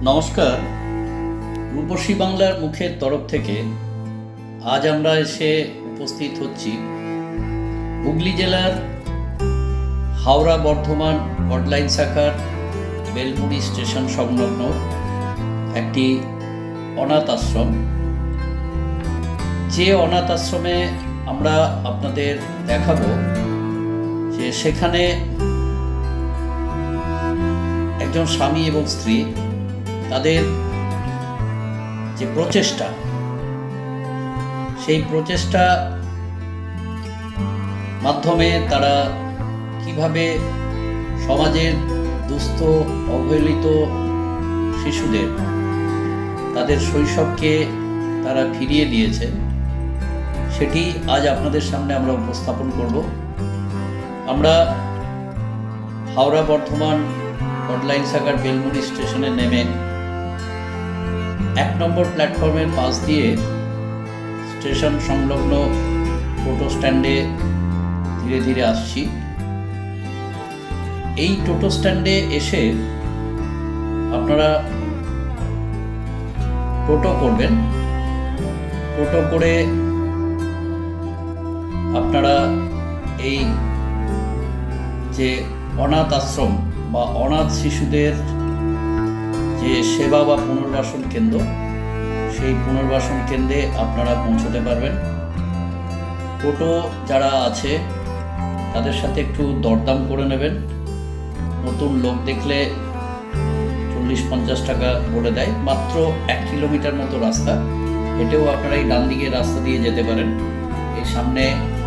নমস্কার। রূপসী বাংলার মুখের তরফ থেকে আজ আমরা এসে উপস্থিত হচ্ছি হুগলি জেলার হাওড়া বর্ধমান কটলাইন শাখার বেলমুড়ি স্টেশন সংলগ্ন একটি অনাথ আশ্রম। যে অনাথ আশ্রমে আমরা আপনাদের দেখাবো যে সেখানে একজন স্বামী এবং স্ত্রী তাদের যে প্রচেষ্টা, সেই প্রচেষ্টা মাধ্যমে তারা কিভাবে সমাজের দুস্থ অবহেলিত শিশুদের তাদের শৈশবকে তারা ফিরিয়ে দিয়েছে, সেটি আজ আপনাদের সামনে আমরা উপস্থাপন করব। আমরা হাওড়া বর্ধমান কটলাইন শাখার বেলমুড়ি স্টেশনে নেমে 1 নম্বর প্ল্যাটফর্মের পাশ দিয়ে স্টেশন সংলগ্ন টোটো স্ট্যান্ডে ধীরে ধীরে আসছি। এই টোটো স্ট্যান্ডে এসে আপনারা টোটো করবেন। টোটো করে আপনারা এই যে অনাথ আশ্রম বা অনাথ শিশুদের যে সেবা বা পুনর্বাসন কেন্দ্র, সেই পুনর্বাসন কেন্দ্রে আপনারা পৌঁছতে পারবেন। টোটো যারা আছে তাদের সাথে একটু দরদাম করে নেবেন। নতুন লোক দেখলে 40-50 টাকা বলে দেয়। মাত্র 1 কিলোমিটার মতো রাস্তা, হেঁটেও আপনারা এই ডান দিকে রাস্তা দিয়ে যেতে পারেন। এই সামনে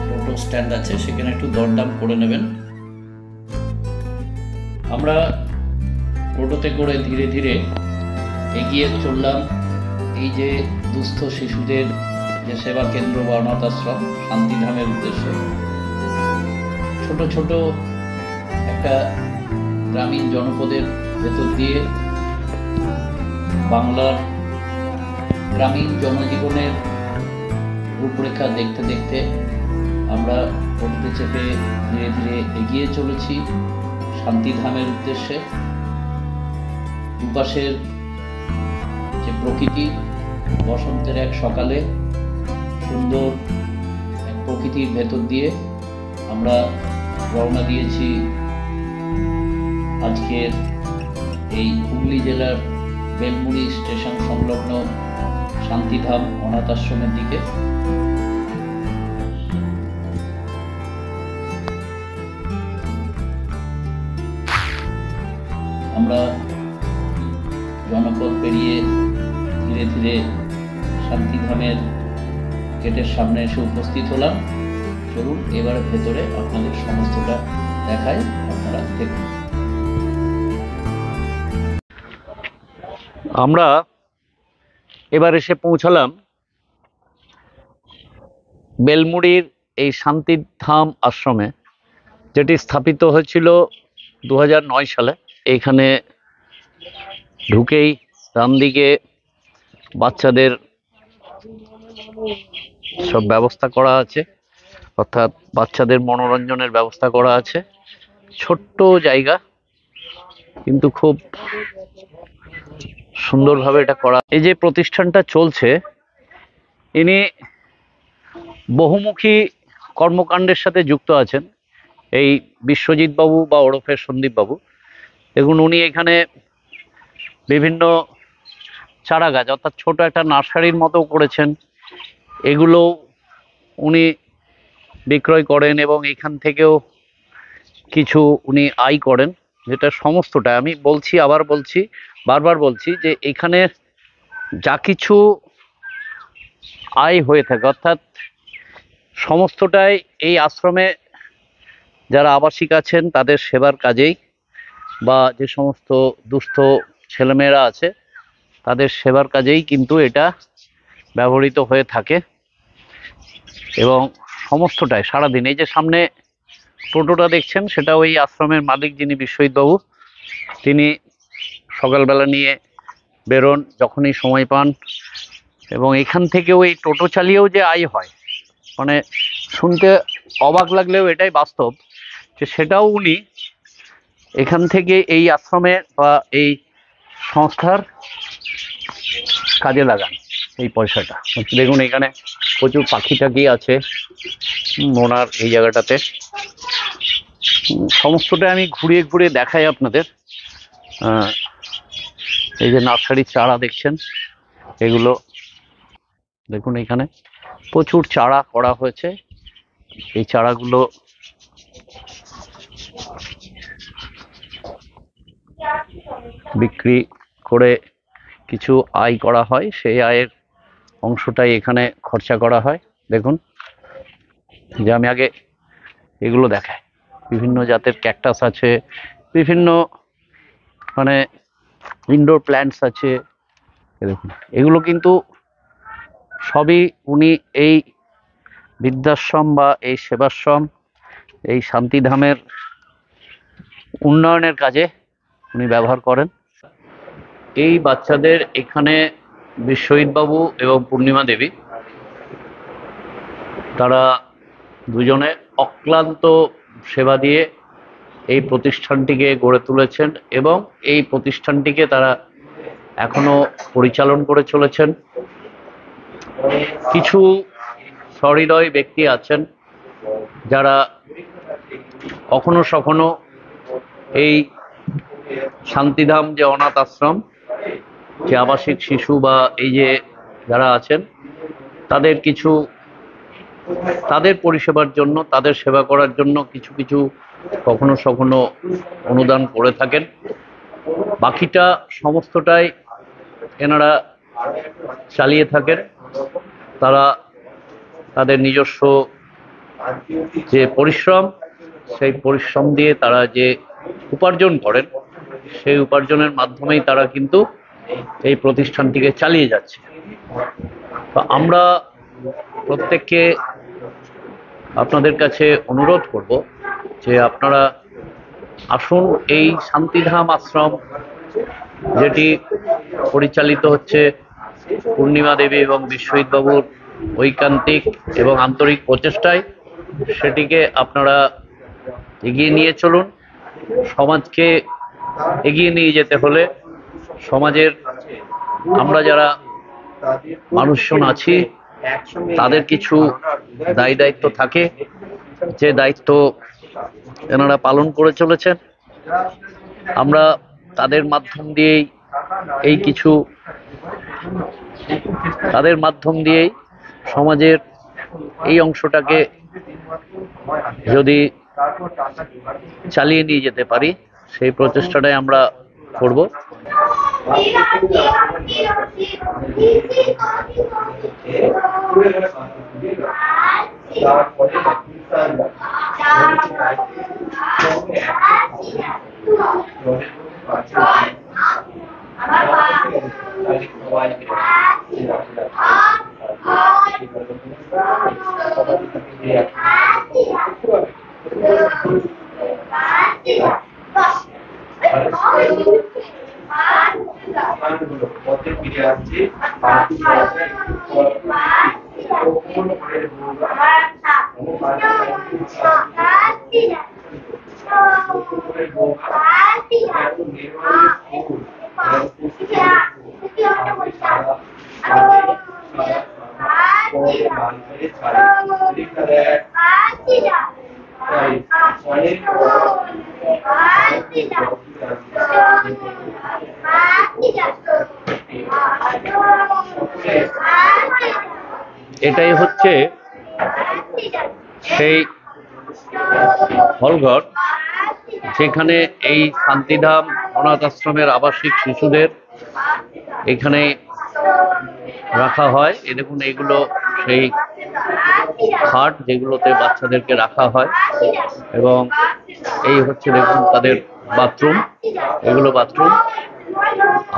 টোটো স্ট্যান্ড আছে, সেখানে একটু দরদাম করে নেবেন। আমরা টোটোতে করে ধীরে ধীরে এগিয়ে চললাম এই যে দুস্থ শিশুদের যে সেবা কেন্দ্র বা অনাথ আশ্রম শান্তিধামের উদ্দেশ্যে। ছোট ছোট একটা গ্রামীণ জনপদের ভেতর দিয়ে বাংলার গ্রামীণ জনজীবনের রূপরেখা দেখতে দেখতে আমরা টোটোতে চেপে ধীরে ধীরে এগিয়ে চলেছি শান্তিধামের উদ্দেশ্যে। দুপাশের যে প্রকৃতি, বসন্তের এক সকালে সুন্দর এক প্রকৃতির ভেতর দিয়ে আমরা রওনা দিয়েছি আজকের এই হুগলি জেলার বেলমুড়ি স্টেশন সংলগ্ন শান্তিধাম অনাথ আশ্রমের দিকে। আমরা জনপদ পেরিয়ে ধীরে ধীরে শান্তিধামের গেটের সামনে এসে উপস্থিত হলাম। চলুন এবার ভেতরে আপনাদের সমস্তটা দেখাই, আপনারা দেখুন। আমরা এবার এসে পৌঁছালাম বেলমুড়ির এই শান্তিধাম আশ্রমে, যেটি স্থাপিত হয়েছিল 2009 সালে। এইখানে ঢুকেই ডান দিকে বাচ্চাদের সব ব্যবস্থা করা আছে, অর্থাৎ বাচ্চাদের মনোরঞ্জনের ব্যবস্থা করা আছে। ছোট্ট জায়গা, কিন্তু খুব সুন্দরভাবে এটা করা। এই যে প্রতিষ্ঠানটা চলছে, ইনি বহুমুখী কর্মকাণ্ডের সাথে যুক্ত আছেন, এই বিশ্বজিৎ বাবু বা ওরফে সন্দীপ বাবু। দেখুন, উনি এখানে বিভিন্ন চারা গাছ, অর্থাৎ ছোট একটা নার্সারির মতো করেছেন। এগুলো উনি বিক্রয় করেন এবং এখান থেকেও কিছু উনি আয় করেন, যেটা সমস্তটা আমি বলছি, আবার বলছি, বারবার বলছি যে এখানে যা কিছু আয় হয়ে থাকে, অর্থাৎ সমস্তটাই এই আশ্রমে যারা আবাসিক আছেন তাদের সেবার কাজেই, বা যে সমস্ত দুস্থ ছেলেমেয়েরা আছে তাদের সেবার কাজেই কিন্তু এটা ব্যবহৃত হয়ে থাকে। এবং সমস্তটাই সারাদিন, এই যে সামনে টোটোটা দেখছেন, সেটা ওই আশ্রমের মালিক যিনি বিশ্বজিৎ বাবু, তিনি সকালবেলা নিয়ে বেরোন যখনই সময় পান। এবং এখান থেকেও এই টোটো চালিয়েও যে আয় হয়, মানে শুনতে অবাক লাগলেও এটাই বাস্তব যে সেটাও উনি এখান থেকে এই আশ্রমের বা এই সংস্থার কাজে লাগান এই পয়সাটা। দেখুন এখানে প্রচুর পাখি টাকি আছে ওনার এই জায়গাটাতে। সমস্তটা আমি ঘুরিয়ে ঘুরিয়ে দেখাই আপনাদের। এই যে নার্সারির চারা দেখছেন, এগুলো দেখুন এখানে প্রচুর চারা করা হয়েছে। এই চারাগুলো বিক্রি করে কিছু আয় করা হয়, সেই আয়ের অংশটাই এখানে খরচা করা হয়। দেখুন যে আমি আগে এগুলো দেখাই, বিভিন্ন জাতের ক্যাকটাস আছে, বিভিন্ন মানে ইনডোর প্ল্যান্টস আছে। দেখুন এগুলো কিন্তু সবই উনি এই বৃদ্ধাশ্রম বা এই সেবাশ্রম, এই শান্তিধামের উন্নয়নের কাজে উনি ব্যবহার করেন। এই বাচ্চাদের এখানে বিশ্বজিৎবাবু এবং পূর্ণিমা দেবী, তারা দুজনে অক্লান্ত সেবা দিয়ে এই প্রতিষ্ঠানটিকে গড়ে তুলেছেন এবং এই প্রতিষ্ঠানটিকে তারা এখনো পরিচালন করে চলেছেন। কিছু সহৃদয় ব্যক্তি আছেন যারা কখনো সখনো এই শান্তিধাম যে অনাথ আশ্রম, যে আবাসিক শিশু বা এই যে যারা আছেন, তাদের কিছু তাদের পরিষেবার জন্য, তাদের সেবা করার জন্য কিছু কিছু কখনো সখনো অনুদান করে থাকেন। বাকিটা সমস্তটাই এনারা চালিয়ে থাকেন। তারা তাদের নিজস্ব যে পরিশ্রম, সেই পরিশ্রম দিয়ে তারা যে উপার্জন করেন, সেই উপার্জনের মাধ্যমেই তারা কিন্তু এই প্রতিষ্ঠানটিকে চালিয়ে যাচ্ছে। তো আমরা প্রত্যেককে আপনাদের কাছে অনুরোধ করব যে আপনারা আসুন এই শান্তিধাম আশ্রম, যেটি পরিচালিত হচ্ছে পূর্ণিমা দেবী এবং বিশ্বজিৎবাবুর ঐকান্তিক এবং আন্তরিক প্রচেষ্টায়, সেটিকে আপনারা এগিয়ে নিয়ে চলুন। সমাজকে এগিয়ে নিয়ে যেতে হলে সমাজের আমরা যারা মানুষজন আছি, তাদের কিছু দায় দায়িত্ব থাকে, যে দায়িত্ব এনারা পালন করে চলেছেন। আমরা তাদের মাধ্যম দিয়েই তাদের মাধ্যম দিয়েই সমাজের এই অংশটাকে যদি চালিয়ে নিয়ে যেতে পারি, সেই প্রচেষ্টাটাই আমরা করব। এটাই হচ্ছে সেই হলঘর, যেখানে এই শান্তিধাম অনাথ আশ্রমের আবাসিক শিশুদের এখানে রাখা হয়। এ দেখুন এইগুলো সেই খাট যেগুলোতে বাচ্চাদেরকে রাখা হয়, এবং এই হচ্ছে দেখুন তাদের বাথরুম, এগুলো বাথরুম।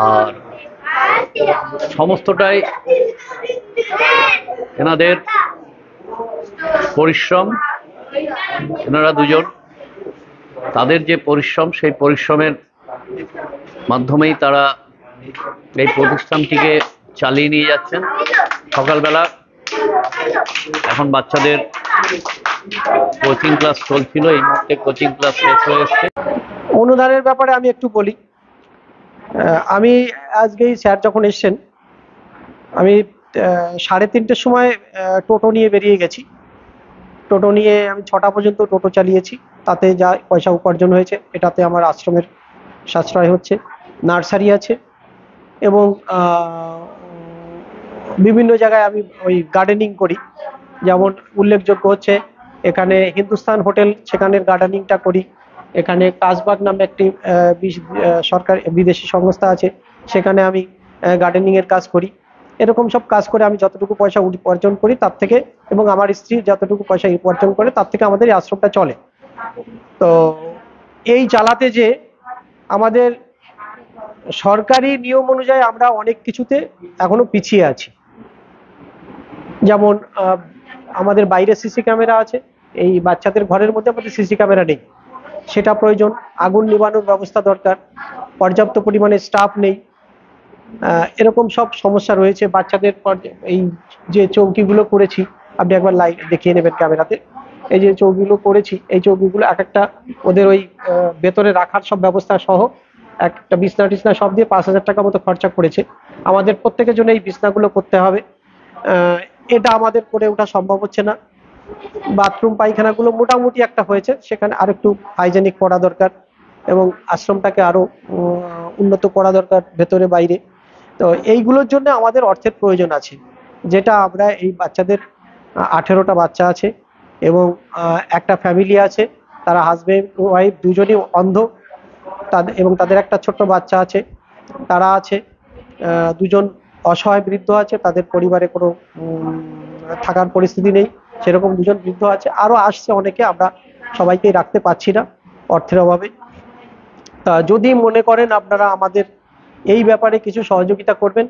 আর সমস্তটাই এনাদের পরিশ্রম। এনারা দুজন, তাদের যে পরিশ্রম, সেই পরিশ্রমের মাধ্যমেই তারা এই প্রতিষ্ঠানটিকে চালিয়ে নিয়ে যাচ্ছেন। সকালবেলা এখন বাচ্চাদের কোচিং ক্লাস চলছিল, এই মুহূর্তে কোচিং ক্লাস শেষ হয়ে এসছে। অনুদানের ব্যাপারে আমি একটু বলি। আমি আজকেই স্যার যখন এসছেন, আমি 3:30টার সময় টোটো নিয়ে বেরিয়ে গেছি। টোটো নিয়ে আমি 6টা পর্যন্ত টোটো চালিয়েছি। তাতে যা পয়সা উপার্জন হয়েছে, এটাতে আমার আশ্রমের সাশ্রয় হচ্ছে। নার্সারি আছে এবং বিভিন্ন জায়গায় আমি ওই গার্ডেনিং করি। যেমন উল্লেখযোগ্য হচ্ছে এখানে হিন্দুস্তান হোটেল, সেখানের গার্ডেনিংটা করি। এখানে কাজবাগ নামে একটি সরকার বিদেশি সংস্থা আছে, সেখানে আমি গার্ডেনিংয়ের কাজ করি। এরকম সব কাজ করে আমি যতটুকু পয়সা উপার্জন করি তার থেকে, এবং আমার স্ত্রী যতটুকু পয়সা উপার্জন করে তার থেকে আমাদের এই আশ্রমটা চলে। তো এই চালাতে যে আমাদের সরকারি নিয়ম অনুযায়ী আমরা অনেক কিছুতে এখনো পিছিয়ে আছি। যেমন আমাদের বাইরে সিসি ক্যামেরা আছে, এই বাচ্চাদের ঘরের মধ্যে আমাদের সিসি ক্যামেরা নেই, সেটা প্রয়োজন। আগুন নিবানোর ব্যবস্থা দরকার, পর্যাপ্ত পরিমাণে স্টাফ নেই। এরকম সব সমস্যা রয়েছে। বাচ্চাদের এই যে চৌকিগুলো করেছি, আপনি একবার লাইট দেখিয়ে নেবেন ক্যামেরাতে। এই যে চৌকিগুলো করেছি, এই চৌকিগুলো এক একটা ওদের ওই ভেতরে রাখার সব ব্যবস্থা সহ একটা বিছনা টিছনা সব দিয়ে 5,000 টাকা মতো খরচা করেছে। আমাদের প্রত্যেকের জন্য এই বিছনাগুলো করতে হবে। এটা আমাদের করে ওঠা সম্ভব হচ্ছে না। বাথরুম পায়খানাগুলো মোটামুটি একটা হয়েছে, সেখানে আর একটু হাইজেনিক করা দরকার এবং আশ্রমটাকে আরো উন্নত করা দরকার ভেতরে বাইরে। তো এইগুলোর জন্য আমাদের অর্থের প্রয়োজন আছে, যেটা আমরা এই বাচ্চাদের 18টা বাচ্চা আছে এবং একটা ফ্যামিলি আছে, তারা হাজবেন্ড ওয়াইফ দুজনই অন্ধ, তাদের এবং তাদের একটা ছোট্ট বাচ্চা আছে। তারা আছে দুজন অসহায় বৃদ্ধ আছে, তাদের পরিবারে কোনো থাকার পরিস্থিতি নেই, সেরকম দুজন বৃদ্ধ আছে। আরো আসছে অনেকে, আমরা সবাইকেই রাখতে পারছি না অর্থের অভাবে। তা যদি মনে করেন আপনারা আমাদের এই ব্যাপারে কিছু সহযোগিতা করবেন,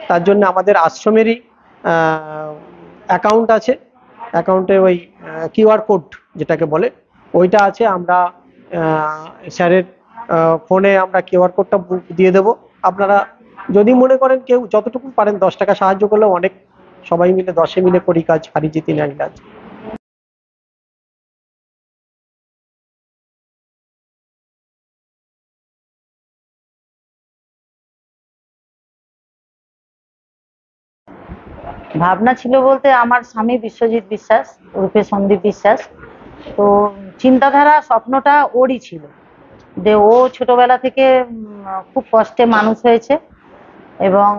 তার জন্য আমাদের আশ্রমেরই অ্যাকাউন্ট আছে। অ্যাকাউন্টে ওই কিউআর কোড যেটাকে বলে ওইটা আছে। আমরা স্যারের ফোনে আমরা কিউআর কোডটা দিয়ে দেব। আপনারা যদি মনে করেন কেউ যতটুকু পারেন 10 টাকা সাহায্য করলে অনেক, সবাই মিলে 10-এ মিলে করি কাজ, হারি জিতি নাই কাজ। ভাবনা ছিল বলতে, আমার স্বামী বিশ্বজিৎ বিশ্বাস ওরফে সন্দীপ বিশ্বাস। তো চিন্তাধারা স্বপ্নটা ওরই ছিল যে ও ছোটবেলা থেকে খুব কষ্টে মানুষ হয়েছে এবং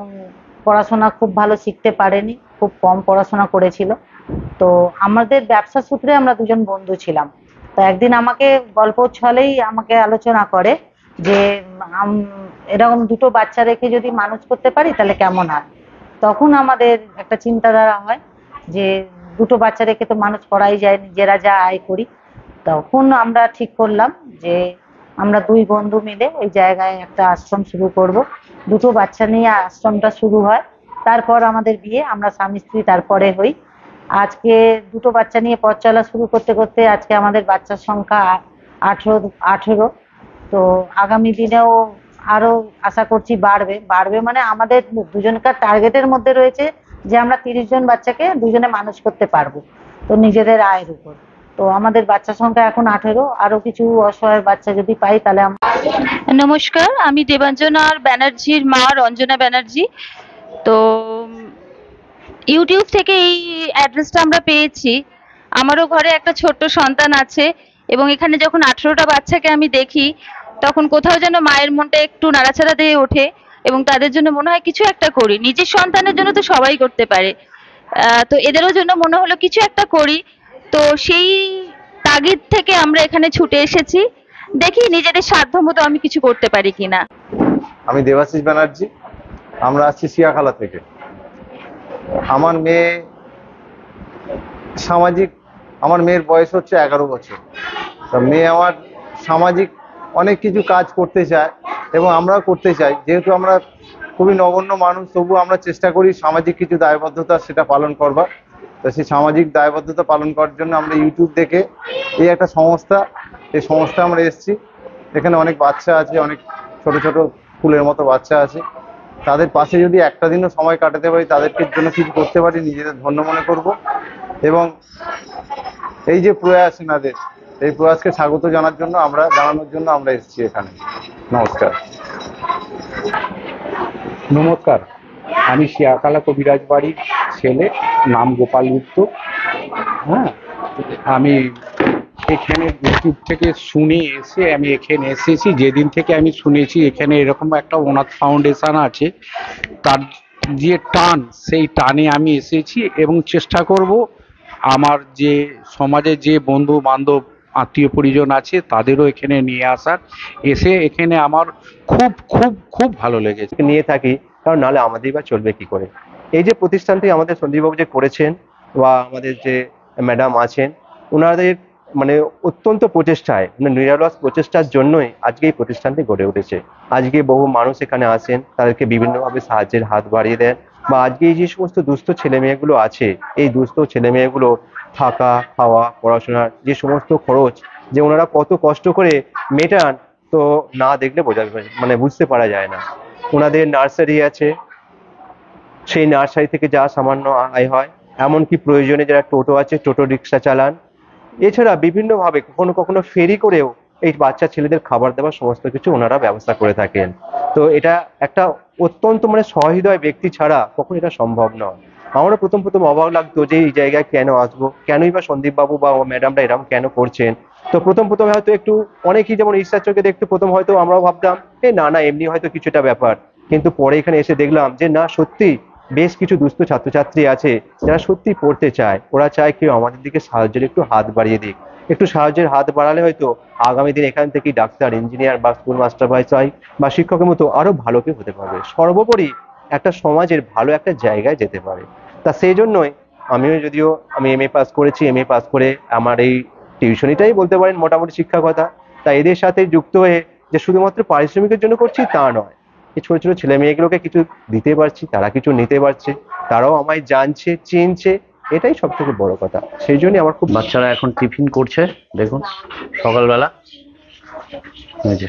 পড়াশোনা খুব ভালো শিখতে পারেনি, খুব কম পড়াশোনা করেছিল। তো আমাদের ব্যবসা সূত্রে আমরা দুজন বন্ধু ছিলাম। তো একদিন আমাকে গল্প ছলেই আমাকে আলোচনা করে যে এরকম দুটো বাচ্চা রেখে যদি মানুষ করতে পারি তাহলে কেমন হয়। তখন আমাদের একটা চিন্তাধারা হয় যে দুটো বাচ্চা রেখে তো মানুষ করাই যায়, নিজেরা যা আয় করি। তখন আমরা ঠিক করলাম যে আমরা দুই বন্ধু মিলে এই জায়গায় একটা আশ্রম শুরু করব। দুটো বাচ্চা নিয়ে আশ্রমটা শুরু হয়। তারপর আমাদের বিয়ে, আমরা স্বামী স্ত্রী তারপরে হই। আজকে দুটো বাচ্চা নিয়ে পথ চলা শুরু করতে করতে আজকে আমাদের বাচ্চার সংখ্যা 18। তো আগামী দিনেও আরো আশা করছি বাড়বে বাড়বে। মানে আমাদের দুজনকার টার্গেটের মধ্যে রয়েছে যে আমরা 30 জন বাচ্চাকে দুজনে মানুষ করতে পারবো, তো নিজেদের আয়ের উপর। তো আমাদের বাচ্চা সংখ্যা এখন 18, আরো কিছু অসহায় বাচ্চা যদি পাই তাহলে আমরা। নমস্কার, আমি দেবাঞ্জনা ব্যানার্জির মা রঞ্জনা ব্যানার্জি। তো ইউটিউব থেকে এই অ্যাড্রেসটা আমরা পেয়েছি। আমারও ঘরে একটা ছোট্ট সন্তান আছে এবং এখানে যখন 18টা বাচ্চাকে আমি দেখি তখন কোথাও যেন মায়ের মনটা একটু নাড়াচাড়া দিয়ে ওঠে এবং তাদের জন্য মনে হয় কিছু একটা করি। নিজের সন্তানের জন্য তো সবাই করতে পারে, তো এদেরও জন্য মনে হলো কিছু একটা করি। তো সেই তাগিদ থেকে আমরা এখানে ছুটে এসেছি, দেখি নিজেদের সাধ্যমতো আমি কিছু করতে পারি কিনা। আমি দেবাশিস ব্যানার্জি, আমরা আসছি শিয়াখালা থেকে। আমার মেয়ের বয়স হচ্ছে 11 বছর। তা মেয়ে আমার সামাজিক অনেক কিছু কাজ করতে চায় এবং আমরাও করতে চাই। যেহেতু আমরা খুবই নগণ্য মানুষ, তবু আমরা চেষ্টা করি সামাজিক কিছু দায়বদ্ধতা সেটা পালন করবার। তো সেই সামাজিক দায়বদ্ধতা পালন করার জন্য আমরা ইউটিউব দেখে এই একটা সংস্থা, এই সংস্থা আমরা এসেছি। এখানে অনেক বাচ্চা আছে, অনেক ছোট ছোট ফুলের মতো বাচ্চা আছে। তাদের পাশে যদি একটা দিনও সময় কাটাতে পারি, তাদেরকে জন্য কিছু করতে পারি, নিজেদের ধন্য মনে করব। এবং এই যে প্রয়াস এনাদের, এই প্রয়াসকে স্বাগত জানানোর জন্য আমরা এসেছি এখানে। নমস্কার। নমস্কার, আমি শিয়াখালা কবিরাজ বাড়ির ছেলে, নাম গোপাল গুপ্ত। হ্যাঁ, আমি এখানে ইউটিউব থেকে শুনে এসে আমি এখানে এসেছি। যেদিন থেকে আমি শুনেছি এখানে এরকম একটা অনাথ ফাউন্ডেশন আছে, তার যে টান, সেই টানে আমি এসেছি এবং চেষ্টা করব আমার যে সমাজে যে বন্ধু বান্ধব আত্মীয় পরিজন আছে তাদেরও এখানে নিয়ে আসার। এসে এখানে আমার খুব খুব খুব ভালো লেগেছে। নিয়ে থাকি, কারণ নাহলে আমাদেরই বা চলবে কি করে। এই যে প্রতিষ্ঠানটি আমাদের সন্দীপবাবু যে করেছেন বা আমাদের যে ম্যাডাম আছেন, ওনাদের মানে অত্যন্ত প্রচেষ্টায়, মানে নিরলস প্রচেষ্টার জন্যই আজকে এই প্রতিষ্ঠানটি গড়ে উঠেছে। আজকে বহু মানুষ এখানে আসেন, তাদেরকে বিভিন্নভাবে সাহায্যের হাত বাড়িয়ে দেন, বা আজকে এই যে সমস্ত দুস্থ ছেলে মেয়েগুলো আছে, এই দুস্থ ছেলে মেয়েগুলো থাকা, খাওয়া, পড়াশোনার যে সমস্ত খরচ যে ওনারা কত কষ্ট করে মেটান, তো না দেখলে বোঝা মানে বুঝতে পারা যায় না। ওনাদের নার্সারি আছে, সেই নার্সারি থেকে যা সামান্য আয় হয়, এমনকি প্রয়োজনে যারা টোটো আছে, টোটো রিক্সা চালান, এছাড়া বিভিন্নভাবে কখনো কখনো ফেরি করেও এই বাচ্চা ছেলেদের খাবার দাবার সমস্ত কিছু ওনারা ব্যবস্থা করে থাকেন। তো এটা একটা অত্যন্ত মানে সহৃদয় ব্যক্তি ছাড়া কখনো এটা সম্ভব নয়। আমারও প্রথম প্রথম অবাক লাগতো যে এই জায়গায় কেন আসবো, কেনই বা সন্দীপ বাবু বা ম্যাডামরা এরকম কেন করছেন। তো প্রথম প্রথম হয়তো একটু অনেকেই যেমন ঈশ্বর চোখে দেখতে প্রথম হয়তো আমরাও ভাবতাম না না এমনি হয়তো কিছুটা ব্যাপার, কিন্তু পরে এখানে এসে দেখলাম যে না, সত্যি বেশ কিছু দুস্থ ছাত্রছাত্রী আছে যারা সত্যি পড়তে চায়। ওরা চায় কেউ আমাদের দিকে সাহায্যের একটু হাত বাড়িয়ে দিক। একটু সাহায্যের হাত বাড়ালে হয়তো আগামী দিন এখান থেকে ডাক্তার, ইঞ্জিনিয়ার বা স্কুল মাস্টার বা শিক্ষকের মতো আরো ভালো কেউ হতে পারবে। সর্বোপরি একটা সমাজের ভালো একটা জায়গায় যেতে পারে। তা সেই জন্যই যদিও আমি এমএ পাস করেছি, এমএ পাস করে আমার এই টিউশনিটাই বলতে পারেন মোটামুটি শিক্ষকতা। তা এদের সাথে যুক্ত হয়ে যে শুধুমাত্র পারিশ্রমিকের জন্য করছি তা নয়, এই ছোট ছোট ছেলে মেয়েগুলোকে কিছু দিতে পারছি, তারা কিছু নিতে পারছে, তারাও আমায় জানছে, চিনছে, এটাই সব থেকে বড় কথা। সেই জন্যই আমার খুব বাচ্চারা এখন টিফিন করছে, দেখুন সকালবেলা। এই যে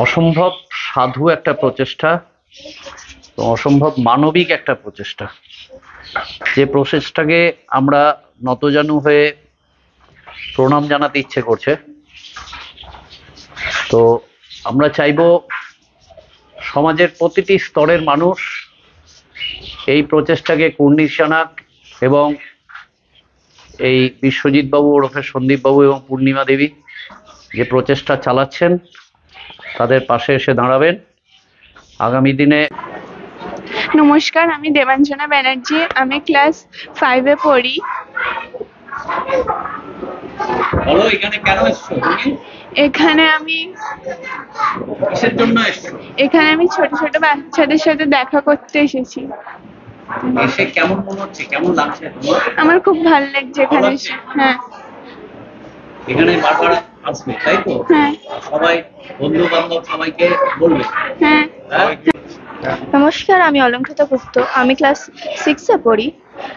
অসম্ভব সাধু একটা প্রচেষ্টা, অসম্ভব মানবিক একটা প্রচেষ্টা, যে প্রচেষ্টাকে আমরা নতজানু হয়ে প্রণাম জানাতে ইচ্ছে করছে। তো আমরা চাইবো সমাজের প্রতিটি স্তরের মানুষ এই প্রচেষ্টাকে কুর্নিশ জানাক এবং এই বিশ্বজিৎ বাবু ওরফে সন্দীপ বাবু এবং পূর্ণিমা দেবী যে প্রচেষ্টা চালাচ্ছেন তাদের পাশে এসে দাঁড়াবেন আগামী দিনে। নমস্কার, আমি দেবাঞ্জনা ব্যানার্জি, আমি ক্লাস 5-এ পড়ি। এখানে কেন এসছো তুমি? এখানে আমি কিসের জন্য এসছো? এখানে আমি ছোট ছোট বাচ্চাদের সাথে দেখা করতে এসেছি। এসে কেমন মনে হচ্ছে, কেমন লাগছে তোমার? আমার খুব ভালো লাগছে এখানে এসে। হ্যাঁ, এখানে বারবার আসবে তাই তো? হ্যাঁ, সবাই বন্ধু বান্ধব সবাইকে বলবে। হ্যাঁ। নমস্কার, আমি অলঙ্কৃতা গুপ্ত, আমি ক্লাস 6-এ পড়ি,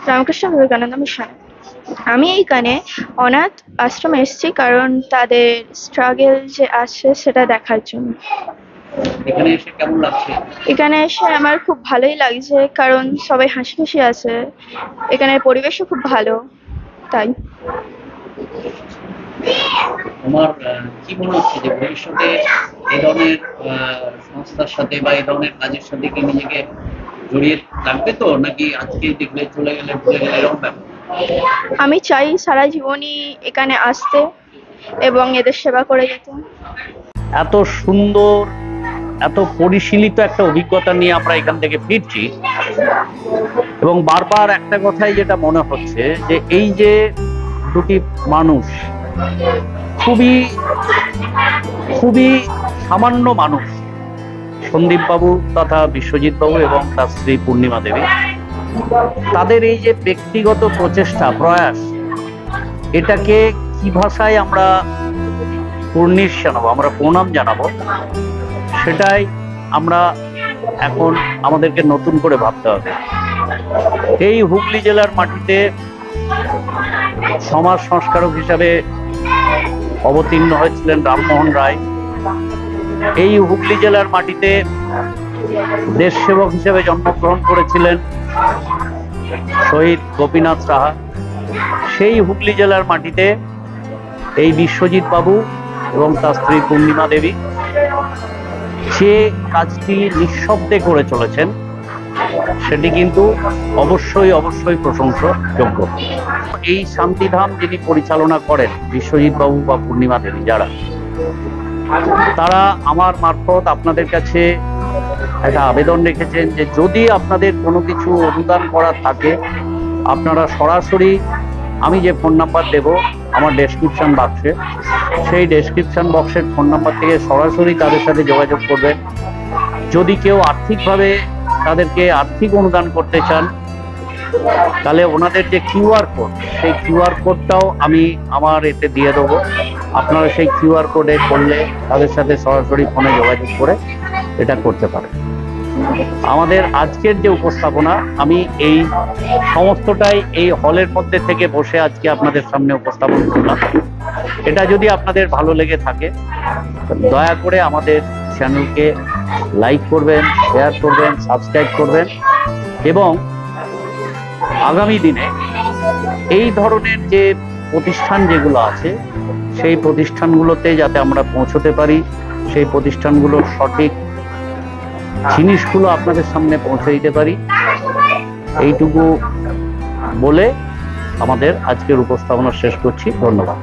রামকৃষ্ণ বিবেকানন্দ মিশনে। আমি এইখানে অনাথ আশ্রমে এসেছি কারণ তাদের স্ট্রাগল যে আছে সেটা দেখার জন্য। এখানে এসে কেমন লাগছে? এখানে এসে আমার খুব ভালোই লাগছে কারণ সবাই হাসি খুশি আছে, এখানের পরিবেশও খুব ভালো, তাই। তোমার কি মনে হচ্ছে যে ভবিষ্যতে এই ধরনের সংস্থার সাথে বা এই ধরনের কাজের সাথে কি নিজেকে জড়িয়ে থাকবে, তো নাকি আজকে দেখলে চলে গেলে ভুলে গেলে এরকম ব্যাপার? আমি চাই সারা জীবনই এখানে আসতে এবং এদের সেবা করে যেতে। এত সুন্দর, এত পরিশীলিত একটা অভিজ্ঞতা নিয়ে আমরা এখান থেকে ফিরছি এবং বারবার একটা কথাই যেটা মনে হচ্ছে যে এই যে দুটি মানুষ, খুবই খুবই সামান্য মানুষ, সন্দীপ বাবু তথা বিশ্বজিৎ বাবু এবং তার স্ত্রী পূর্ণিমা দেবী, তাদের এই যে ব্যক্তিগত প্রচেষ্টা, প্রয়াস, এটাকে কি ভাষায় আমরা কুর্নিশ জানাবো, আমরা প্রণাম জানাবো, সেটাই আমরা এখন আমাদেরকে নতুন করে ভাবতে হবে। এই হুগলি জেলার মাটিতে সমাজ সংস্কারক হিসাবে অবতীর্ণ হয়েছিলেন রামমোহন রায়। এই হুগলি জেলার মাটিতে দেশ সেবক হিসেবে জন্মগ্রহণ করেছিলেন শহীদ গোপীনাথ সাহা, সেই হুগলি জেলার মাটিতে এই বিশ্বজিৎ বাবু এবং তার স্ত্রী পূর্ণিমা দেবী যে কাজটি নিঃশব্দে করে চলেছেন, সেটি কিন্তু অবশ্যই প্রশংসাযোগ্য। এই শান্তিধাম যিনি পরিচালনা করেন, বিশ্বজিৎ বাবু বা পূর্ণিমা দেবী, তারা আমার মারফত আপনাদের কাছে একটা আবেদন রেখেছেন যে যদি আপনাদের কোনো কিছু অনুদান করার থাকে, আপনারা সরাসরি আমি যে ফোন নাম্বার দেব আমার ডেসক্রিপশন বাক্সে, সেই ডেসক্রিপশন বক্সের ফোন নাম্বার থেকে সরাসরি তাদের সাথে যোগাযোগ করবেন। যদি কেউ আর্থিকভাবে তাদেরকে আর্থিক অনুদান করতে চান, তাহলে ওনাদের যে কিউআর কোড, সেই কিউআর কোডটাও আমি আমার এতে দিয়ে দেবো। আপনারা সেই কিউআর কোডে করলে তাদের সাথে সরাসরি ফোনে যোগাযোগ করে এটা করতে পারেন। আমাদের আজকের যে উপস্থাপনা, আমি এই সমস্তটাই এই হলের মধ্যে থেকে বসে আজকে আপনাদের সামনে উপস্থাপন করলাম। এটা যদি আপনাদের ভালো লেগে থাকে, দয়া করে আমাদের চ্যানেলকে লাইক করবেন, শেয়ার করবেন, সাবস্ক্রাইব করবেন এবং আগামী দিনে এই ধরনের যে প্রতিষ্ঠান যেগুলো আছে, সেই প্রতিষ্ঠানগুলোতে যাতে আমরা পৌঁছতে পারি, সেই প্রতিষ্ঠানগুলোর সঠিক জিনিসগুলো আপনাদের সামনে পৌঁছে দিতে পারি, এইটুকু বলে আমাদের আজকের উপস্থাপনা শেষ করছি। ধন্যবাদ।